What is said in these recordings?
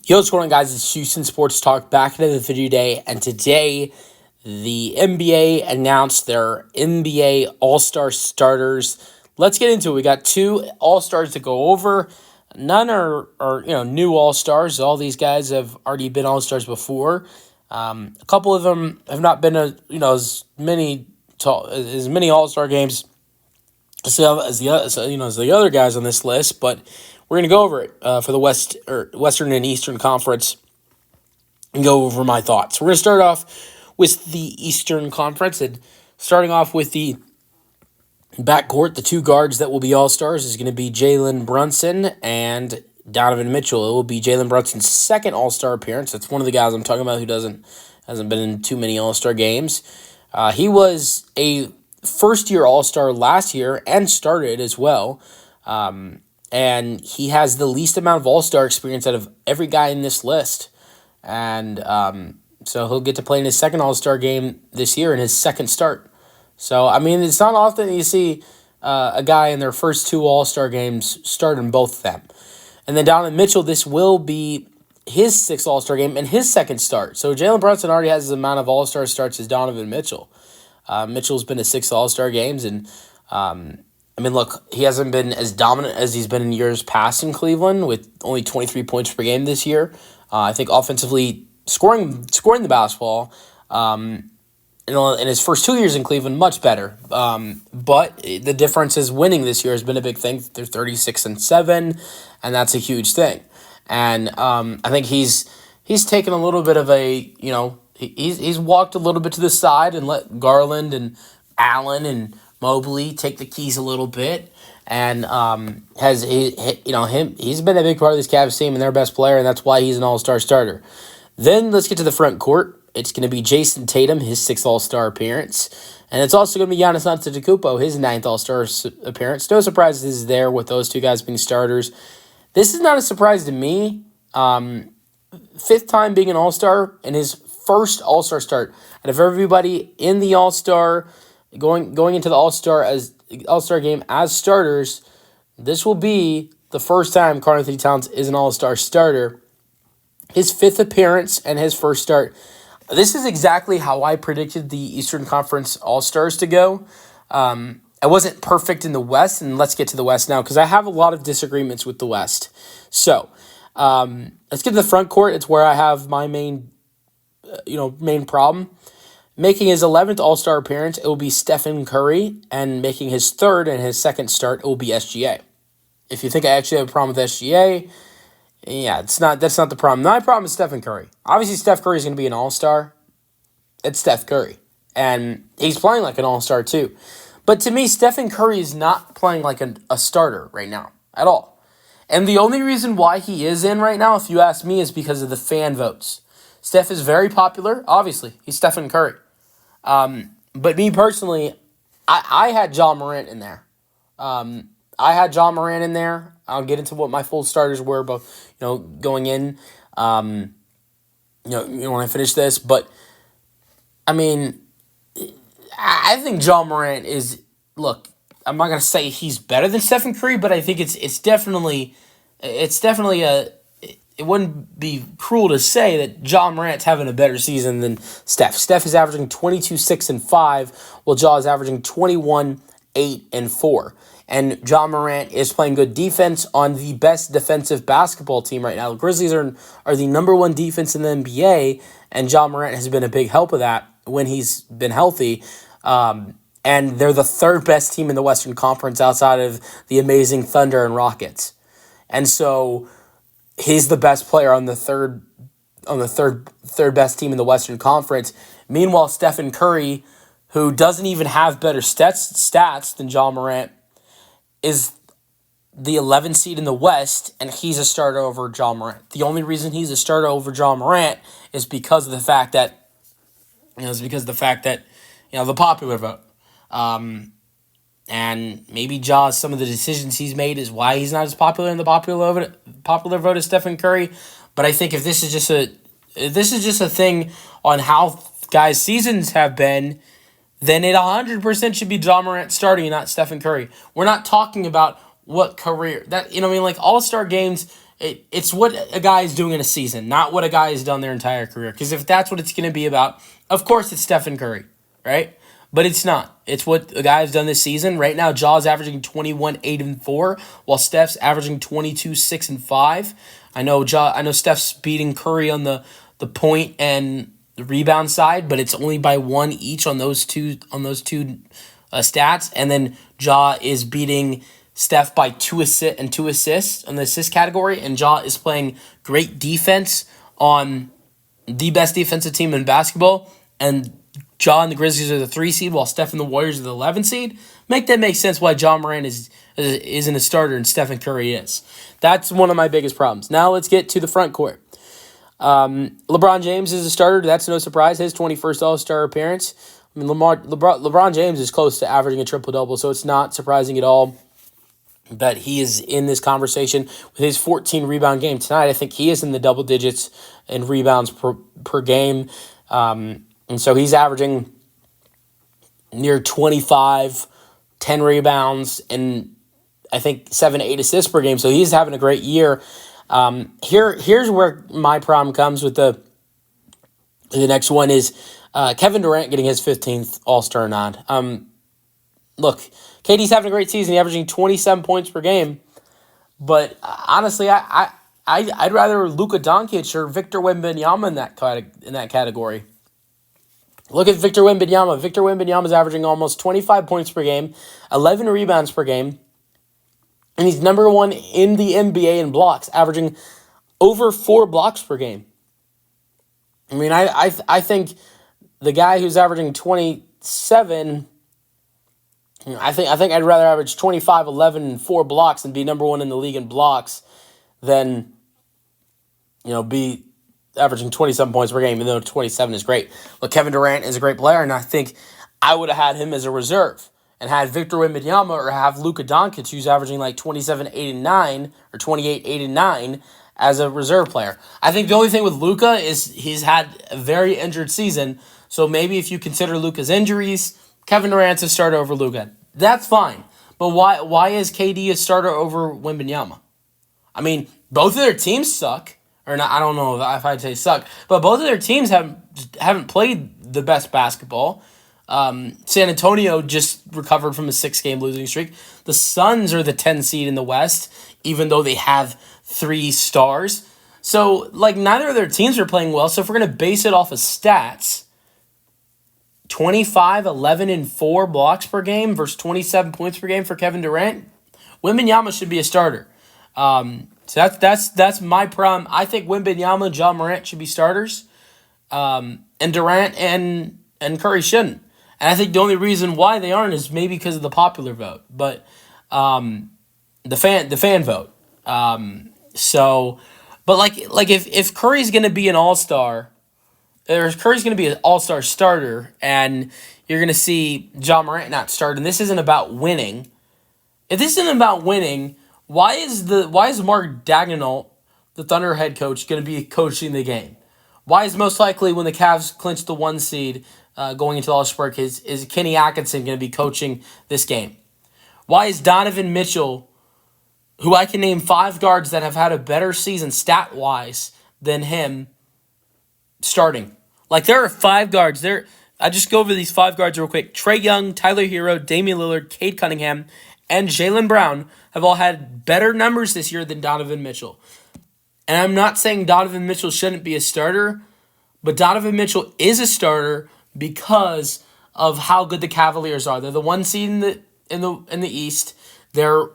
Yo, what's going on, guys? It's Houston Sports Talk back into the video day, and today the NBA announced their NBA All-Star starters. Let's get into it. We got two All-Stars to go over. None are new All-Stars. All these guys have already been All-Stars before. A couple of them have not been as many All-Star games as the other guys on this list, but we're gonna go over it for the Western and Eastern Conference and go over my thoughts. We're gonna start off with the Eastern Conference, and starting off with the backcourt, the two guards that will be All Stars is going to be Jalen Brunson and Donovan Mitchell. It will be Jalen Brunson's second All Star appearance. That's one of the guys I'm talking about who hasn't been in too many All Star games. He was a first-year All-Star last year and started as well. And he has the least amount of All-Star experience out of every guy in this list. And so he'll get to play in his second All-Star game this year in his second start. So, I mean, it's not often you see a guy in their first two All-Star games start in both of them. And then Donovan Mitchell, this will be his sixth All-Star game and his second start. So Jalen Brunson already has as amount of All-Star starts as Donovan Mitchell. Mitchell's been to six All-Star games, and look, he hasn't been as dominant as he's been in years past in Cleveland with only 23 points per game this year. I think offensively scoring the basketball, in his first 2 years in Cleveland, much better. But the difference is winning this year has been a big thing. They're 36-7, and that's a huge thing. And I think he's taken a little bit of a, he's walked a little bit to the side and let Garland and Allen and Mobley take the keys a little bit, and he's been a big part of this Cavs team and their best player, and that's why he's an All-Star starter. Then let's get to the front court. It's going to be Jason Tatum, his sixth All-Star appearance, and it's also going to be Giannis Antetokounmpo, his ninth All-Star appearance. No surprises there with those two guys being starters. This is not a surprise to me. Fifth time being an All-Star and his first All-Star start out of everybody in the All-Star going into the All-Star game as starters. This will be the first time Karl-Anthony Towns is an All-Star starter. His fifth appearance and his first start. This is exactly how I predicted the Eastern Conference All-Stars to go. I wasn't perfect in the West, and let's get to the West now because I have a lot of disagreements with the West. So let's get to the front court. It's where I have my main problem. Making his 11th All-Star appearance, it will be Stephen Curry, and making his third and his second start, it will be SGA. If you think I actually have a problem with SGA, yeah, that's not the problem. My problem is Stephen Curry. Obviously, Steph Curry is going to be an All-Star. It's Steph Curry, and he's playing like an All-Star too. But to me, Stephen Curry is not playing like a starter right now at all. And the only reason why he is in right now, if you ask me, is because of the fan votes. Steph is very popular. Obviously, he's Stephen Curry. But me personally, I had Ja Morant in there. I'll get into what my full starters were, but going in, when I finish this. But I mean, I think Ja Morant is. Look, I'm not gonna say he's better than Stephen Curry, but I think it's definitely a. It wouldn't be cruel to say that Ja Morant's having a better season than Steph. Steph is averaging 22, 6, and 5, while Ja is averaging 21, 8, and 4. And Ja Morant is playing good defense on the best defensive basketball team right now. The Grizzlies are the number one defense in the NBA, and Ja Morant has been a big help of that when he's been healthy. And they're the third best team in the Western Conference outside of the amazing Thunder and Rockets. And so he's the best player on the third best team in the Western Conference. Meanwhile, Stephen Curry, who doesn't even have better stats than Ja Morant, is the 11th seed in the West, and he's a starter over Ja Morant. The only reason he's a starter over Ja Morant is because of the fact that the popular vote. And maybe some of the decisions he's made is why he's not as popular in the popular vote as Stephen Curry. But I think if this is just a thing on how guys' seasons have been, then it 100% should be Ja Morant starting and not Stephen Curry. We're not talking about what career that All-Star games It's what a guy is doing in a season, not what a guy has done their entire career. Because if that's what it's going to be about, of course it's Stephen Curry, right? But it's not. It's what a guy has done this season. Right now, Jaw's averaging 21, 8, and 4, while Steph's averaging 22, 6, and 5. I know Steph's beating Curry on the point and the rebound side, but it's only by one each on those two stats. And then Ja is beating Steph by two assists on the assist category, and Ja is playing great defense on the best defensive team in basketball, and Ja and the Grizzlies are the 3 seed, while Steph and the Warriors are the 11 seed. Make sense why Ja Morant isn't a starter and Stephen Curry is. That's one of my biggest problems. Now let's get to the front court. LeBron James is a starter. That's no surprise. His 21st All-Star appearance. I mean, LeBron James is close to averaging a triple-double, so it's not surprising at all that he is in this conversation with his 14 rebound game tonight. I think he is in the double digits in rebounds per game. And so he's averaging near 25, 10 rebounds, and I think 7 to 8 assists per game. So he's having a great year. Here's where my problem comes with the next one is Kevin Durant getting his 15th All-Star nod. Look, KD's having a great season. He's averaging 27 points per game. But honestly, I'd rather Luka Doncic or Victor Wembanyama in that category. Look at Victor Wembanyama. Victor Wembanyama is averaging almost 25 points per game, 11 rebounds per game, and he's number 1 in the NBA in blocks, averaging over 4 blocks per game. I mean, I think the guy who's averaging 27, I think I'd rather average 25, 11, and 4 blocks and be number 1 in the league in blocks than, be averaging 27 points per game, even though 27 is great. Look, Kevin Durant is a great player, and I think I would have had him as a reserve and had Victor Wembanyama or have Luka Doncic, who's averaging like 27, 8, and 9, or 28, 8, and 9, as a reserve player. I think the only thing with Luka is he's had a very injured season, so maybe if you consider Luka's injuries, Kevin Durant's a starter over Luka. That's fine. But why is KD a starter over Wembanyama? I mean, both of their teams suck. Or not, I don't know if I'd say suck, but both of their teams haven't played the best basketball. San Antonio just recovered from a 6-game losing streak. The Suns are the 10 seed in the West, even though they have 3 stars. So, neither of their teams are playing well. So if we're going to base it off of stats, 25, 11, and 4 blocks per game versus 27 points per game for Kevin Durant, Wembanyama should be a starter. So that's my problem. I think Wembanyama and Ja Morant should be starters, and Durant and Curry shouldn't. And I think the only reason why they aren't is maybe because of the popular vote, but the fan vote. If Curry's going to be an all-star, or if Curry's going to be an all-star starter, and you're going to see Ja Morant not start, and this isn't about winning. If this isn't about winning, why is Mark Daigneault, the Thunder head coach, going to be coaching the game? Why is most likely when the Cavs clinch the 1 seed going into All-Star break is Kenny Atkinson going to be coaching this game? Why is Donovan Mitchell, who I can name 5 guards that have had a better season stat-wise than him, starting? There are 5 guards there. I just go over these 5 guards real quick. Trae Young, Tyler Hero, Damian Lillard, Cade Cunningham, and Jaylen Brown have all had better numbers this year than Donovan Mitchell. And I'm not saying Donovan Mitchell shouldn't be a starter, but Donovan Mitchell is a starter because of how good the Cavaliers are. They're the 1 seed in the East. They're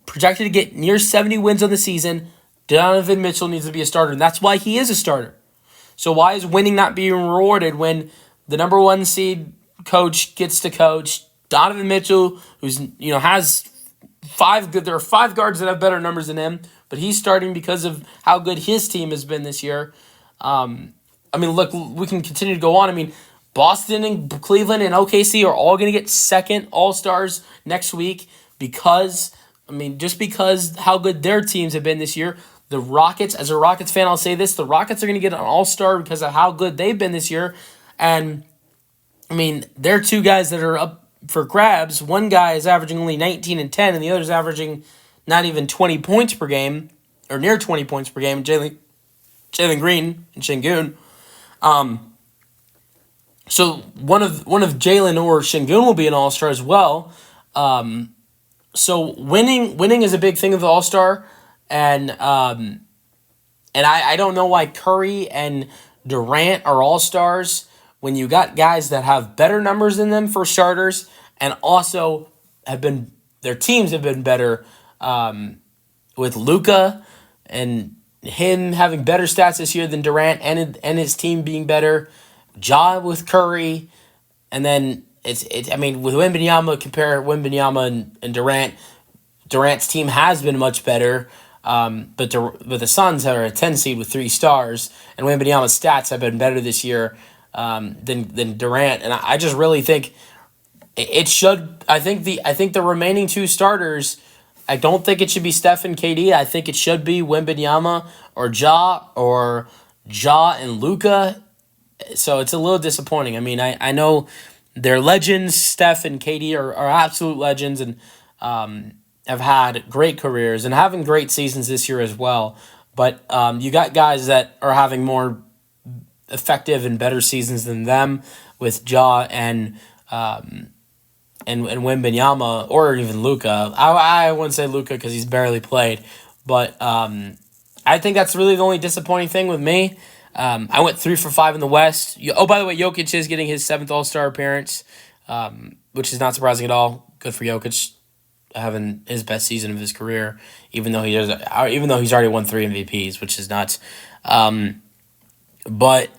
projected to get near 70 wins on the season. Donovan Mitchell needs to be a starter, and that's why he is a starter. So why is winning not being rewarded when the number 1 seed coach gets to coach? Donovan Mitchell, who's has 5 good. There are 5 guards that have better numbers than him, but he's starting because of how good his team has been this year. Look, we can continue to go on. I mean, Boston and Cleveland and OKC are all going to get second All-Stars next week because how good their teams have been this year. The Rockets, as a Rockets fan, I'll say this: the Rockets are going to get an All-Star because of how good they've been this year, and they're 2 guys that are up for grabs. One guy is averaging only 19 and 10, and the other is averaging not even 20 points per game. or near 20 points per game. Jalen Green and Şengün. So one of Jalen or Şengün will be an All-Star as well. So winning is a big thing of the All-Star, and I don't know why Curry and Durant are All-Stars when you got guys that have better numbers than them for starters, and also their teams have been better, with Luka and him having better stats this year than Durant, and his team being better. Ja with Curry, and then it's I mean, with compare Wembanyama and Durant. Durant's team has been much better, but the Suns are a 10 seed with 3 stars, and Wembanyama's stats have been better this year, than Durant, and I just really think it should. I think the remaining 2 starters. I don't think it should be Steph and KD. I think it should be Wembanyama or Ja and Luka. So it's a little disappointing. I mean, I know they're legends. Steph and KD are absolute legends, and have had great careers and having great seasons this year as well. But you got guys that are having more effective and better seasons than them, with Ja and Wembanyama, or even Luka. I wouldn't say Luka because he's barely played, but I think that's really the only disappointing thing with me. I went 3 for 5 in the West. By the way, Jokic is getting his 7th All-Star appearance, which is not surprising at all. Good for Jokic having his best season of his career, even though he's already won 3 MVPs, which is nuts. But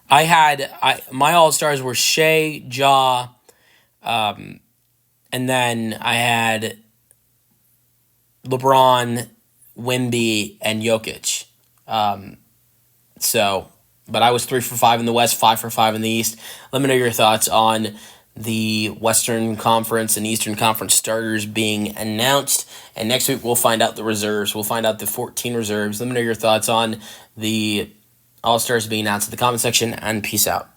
my All-Stars were Shea, Ja, and then I had LeBron, Wemby, and Jokic. But I was 3 for 5 in the West, 5 for 5 in the East. Let me know your thoughts on the Western Conference and Eastern Conference starters being announced. And next week we'll find out the reserves. We'll find out the 14 reserves. Let me know your thoughts on the All-Stars being announced in the comment section, and peace out.